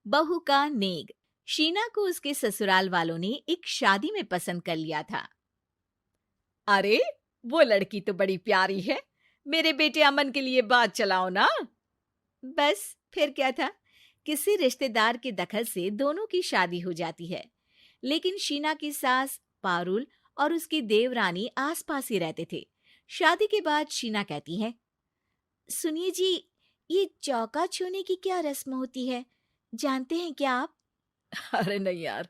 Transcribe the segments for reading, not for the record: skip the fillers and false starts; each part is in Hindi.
बहू का नेग। शीना को उसके ससुराल वालों ने एक शादी में पसंद कर लिया था। अरे, वो लड़की तो बड़ी प्यारी है। मेरे बेटे अमन के लिए बात चलाओ ना। बस फिर क्या था, किसी रिश्तेदार के दखल से दोनों की शादी हो जाती है। लेकिन शीना की सास पारुल और उसकी देवरानी आसपास ही रहते थे। शादी के बाद शीना कहती है, सुनिए जी, ये चौका छूने की क्या रस्म होती है, जानते हैं क्या आप? अरे नहीं यार।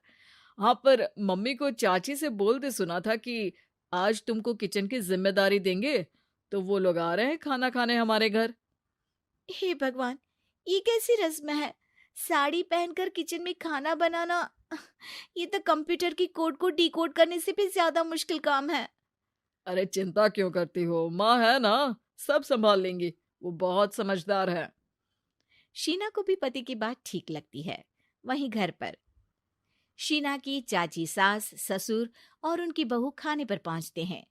हाँ, पर मम्मी को चाची से बोलते सुना था कि आज तुमको किचन की जिम्मेदारी देंगे, तो वो लोग आ रहे हैं खाना खाने हमारे घर। हे भगवान, ये कैसी रस्म है? साड़ी पहनकर किचन में खाना बनाना, ये तो कंप्यूटर की कोड को डिकोड करने से भी ज्यादा मुश्किल काम है। अरे चिंता क्यों करती हो, माँ है ना, सब संभाल लेंगी। वो बहुत समझदार है। शीना को भी पति की बात ठीक लगती है। वहीं घर पर शीना की चाची सास, ससुर और उनकी बहू खाने पर पहुंचते हैं।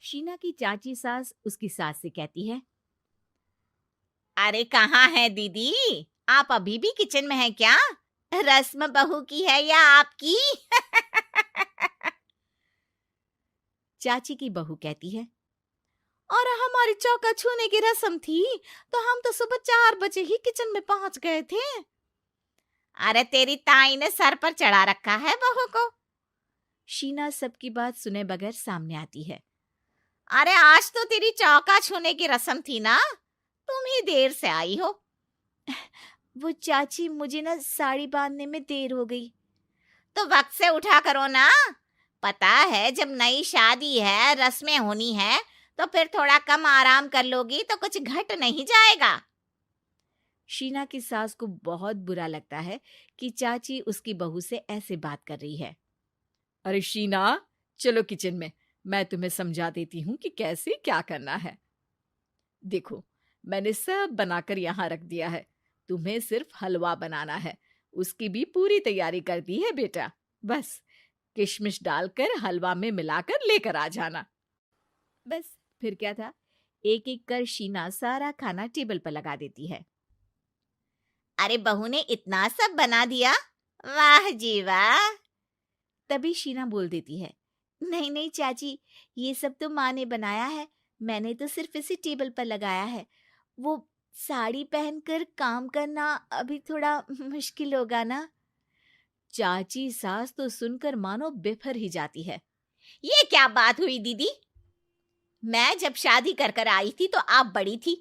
शीना की चाची सास उसकी सास से कहती है, अरे कहाँ है दीदी, आप अभी भी किचन में हैं क्या? रस्म बहू की है या आपकी? चाची की बहू कहती है, और हमारी चौका छूने की रस्म थी तो हम तो सुबह 4 बजे ही किचन में पहुंच गए थे। अरे तेरी ताई ने सर पर चढ़ा रखा है बहू को। शीना सबकी बात सुने बगैर सामने आती है। अरे आज तो तेरी चौका छूने की रस्म थी ना, तुम ही देर से आई हो। वो चाची, मुझे ना साड़ी बांधने में देर हो गई। तो वक्त से उठा करो ना, पता है जब नई शादी है, रस्में होनी है, तो फिर थोड़ा कम आराम कर लोगी तो कुछ घट नहीं जाएगा। शीना की सास को बहुत बुरा लगता है कि चाची उसकी बहू से ऐसे बात कर रही है। अरे शीना, चलो किचन में, मैं तुम्हें समझा देती हूँ कि कैसे क्या करना है। देखो, मैंने सब बनाकर यहाँ रख दिया है। तुम्हें सिर्फ हलवा बनाना है। उसकी भी पूरी तैयारी कर दी है बेटा। बस किशमिश डालकर हलवा में मिलाकर लेकर आ जाना। बस फिर क्या था, एक एक कर शीना सारा खाना टेबल पर लगा देती है। अरे बहू ने इतना सब बना दिया, वाह जी वाह। तभी शीना बोल देती है, नहीं नहीं चाची, ये सब तो माँ ने बनाया है, मैंने तो सिर्फ इसे टेबल पर लगाया है। वो साड़ी पहनकर काम करना अभी थोड़ा मुश्किल होगा ना। चाची सास तो सुनकर मानो बिफर ही जाती है। ये क्या बात हुई दीदी, मैं जब शादी कर कर आई थी तो आप बड़ी थी,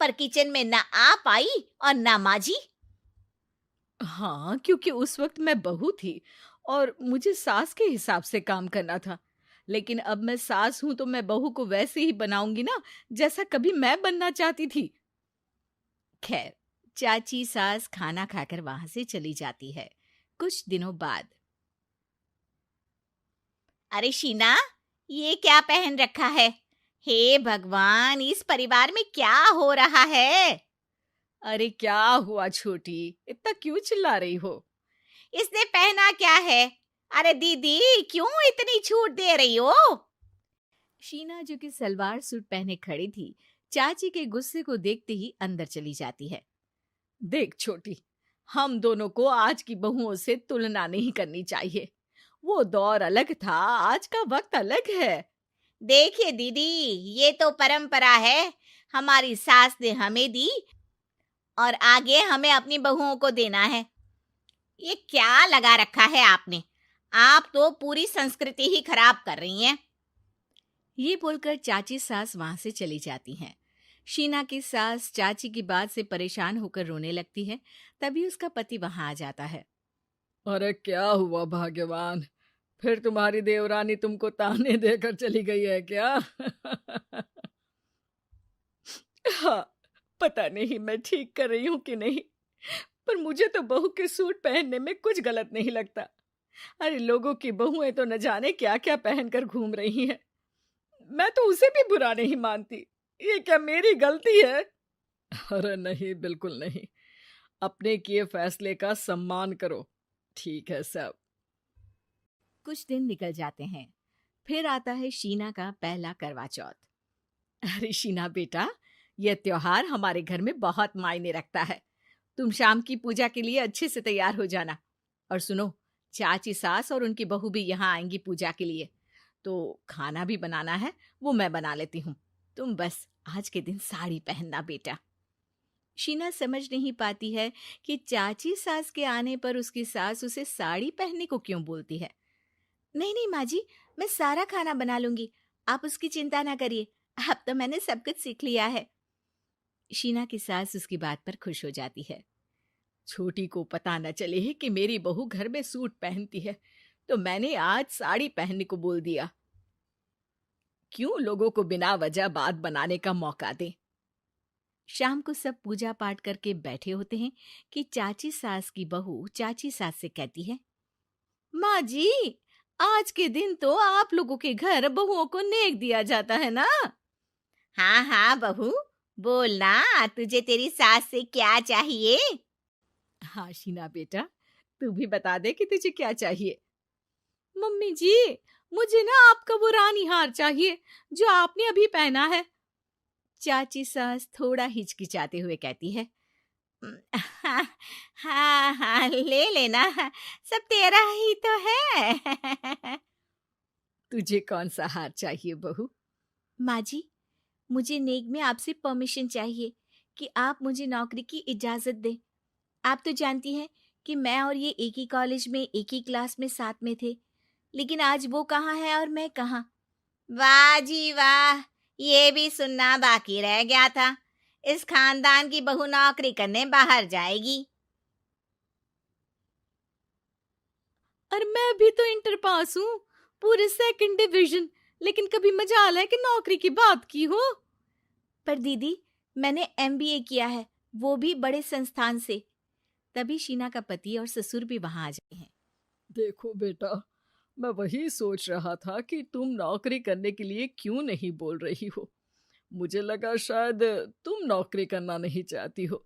पर किचन में ना आप आई और ना माँ जी। हाँ, क्योंकि उस वक्त मैं बहू थी और मुझे सास के हिसाब से काम करना था। लेकिन अब मैं सास हूं तो मैं बहू को वैसे ही बनाऊंगी ना, जैसा कभी मैं बनना चाहती थी। खैर, चाची सास खाना खाकर वहां से चली जाती है। कुछ दिनों बाद, अरे शीना, ये क्या पहन रखा है? हे भगवान, इस परिवार में क्या हो रहा है? अरे क्या हुआ छोटी, इतना क्यों चिल्ला रही हो? इसने पहना क्या है? अरे दीदी, क्यों इतनी छूट दे रही हो? शीना, जो कि सलवार सूट पहने खड़ी थी, चाची के गुस्से को देखते ही अंदर चली जाती है। देख छोटी, हम दोनों को आज की बहुओं से तुलना नहीं करनी चाहिए। वो दौर अलग था, आज का वक्त अलग है। देखिए दीदी, ये तो परंपरा है, हमारी सास ने हमें दी और आगे हमें अपनी बहुओं को देना है। ये क्या लगा रखा है आपने? आप तो पूरी संस्कृति ही खराब कर रही हैं। ये बोलकर चाची सास वहां से चली जाती हैं। शीना की सास चाची की बात से परेशान होकर रोने लगती है। तभी उसका पति वहां आ जाता है। अरे क्या हुआ भाग्यवान, फिर तुम्हारी देवरानी तुमको ताने देकर चली गई है क्या? हाँ, पता नहीं मैं ठीक कर रही हूँ कि नहीं, पर मुझे तो बहू के सूट पहनने में कुछ गलत नहीं लगता। अरे लोगों की बहुएं तो न जाने क्या क्या पहनकर घूम रही हैं। मैं तो उसे भी बुरा नहीं मानती। ये क्या मेरी गलती है? अरे नहीं, बिल्कुल नहीं। अपने किए फैसले का सम्मान करो। ठीक है सब। कुछ दिन निकल जाते हैं। फिर आता है शीना का पहला करवा चौथ। अरे शीना बेटा, यह त्योहार हमारे घर में बहुत मायने रखता है। तुम शाम की पूजा के लिए अच्छे से तैयार हो जाना। और सुनो, चाची सास और उनकी बहू भी यहाँ आएंगी पूजा के लिए, तो खाना भी बनाना है, वो मैं बना लेती हूँ। तुम बस आज के दिन साड़ी पहनना बेटा। शीना समझ नहीं पाती है कि चाची सास के आने पर उसकी सास उसे साड़ी पहनने को क्यों बोलती है। नहीं नहीं माँ जी, मैं सारा खाना बना लूंगी, आप उसकी चिंता ना करिए, अब तो मैंने सब कुछ सीख लिया है। शीना की सास उसकी बात पर खुश हो जाती है। छोटी को पता न चले कि मेरी बहू घर में सूट पहनती है, तो मैंने आज साड़ी पहनने को बोल दिया। क्यों लोगों को बिना वजह बात बनाने का मौका दें। शाम को सब पूजा पाठ करके बैठे होते हैं कि चाची सास की बहू चाची सास से कहती है, माँ जी, आज के दिन तो आप लोगों के घर बहुओं को नेक दिया जाता है ना। हाँ हाँ बहू, बोलना, तुझे तेरी सास से क्या चाहिए। हाँ शीना बेटा, तू भी बता दे कि तुझे क्या चाहिए। मम्मी जी, मुझे ना आपका वो रानी हार चाहिए जो आपने अभी पहना है। चाची सास थोड़ा हिचकिचाते हुए कहती है, हाँ हाँ हाँ, ले लेना, सब तेरा ही तो है। तुझे कौन सा हार चाहिए बहू? माँ जी, मुझे नेक में आपसे परमिशन चाहिए कि आप मुझे नौकरी की इजाजत दें। आप तो जानती हैं कि मैं और ये एक ही कॉलेज में एक ही क्लास में साथ में थे, लेकिन आज वो कहाँ है और मैं कहाँ। वाह जी वाह, ये भी सुनना बाकी रह गया था। इस खानदान की बहू नौकरी करने बाहर जाएगी। और मैं भी तो इंटर पास हूँ, पूरे सेकंड डिवीजन, लेकिन कभी मजाल है कि नौकरी की बात की हो। पर दीदी, मैंने एमबीए किया है, वो भी बड़े संस्थान से। तभी शीना का पति और ससुर भी वहां आ जाते हैं। देखो बेटा, मैं वही सोच रहा था कि तुम नौकरी करने के लिए क्यों नहीं बोल रही हो। मुझे लगा शायद तुम नौकरी करना नहीं चाहती हो।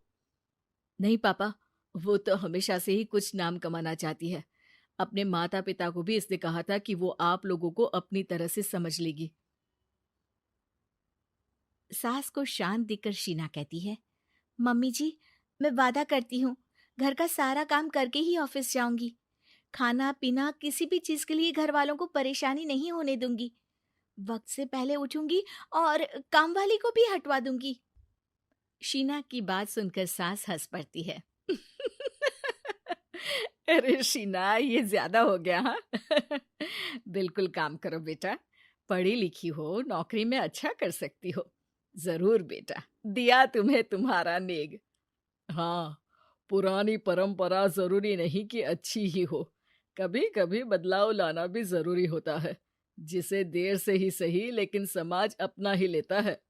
नहीं पापा, वो तो हमेशा से ही कुछ नाम कमाना चाहती है। अपने माता पिता को भी इसने कहा था कि वो आप लोगों को अपनी तरह से समझ लेगी। सास को शांत दिखकर शीना कहती है, मम्मी जी, मैं वादा करती हूँ, घर का सारा काम करके ही ऑफिस जाऊंगी। खाना पीना किसी भी चीज के लिए घर वालों को परेशानी नहीं होने दूंगी। वक्त से पहले उठूंगी और काम वाली को भी हटवा दूंगी। शीना की बात सुनकर सास हंस पड़ती है। अरे शीना, ये ज्यादा हो गया हाँ। बिल्कुल काम करो बेटा, पढ़ी लिखी हो, नौकरी में अच्छा कर सकती हो। जरूर बेटा, दिया तुम्हें तुम्हारा नेग। हाँ, पुरानी परंपरा जरूरी नहीं कि अच्छी ही हो, कभी कभी बदलाव लाना भी जरूरी होता है, जिसे देर से ही सही लेकिन समाज अपना ही लेता है।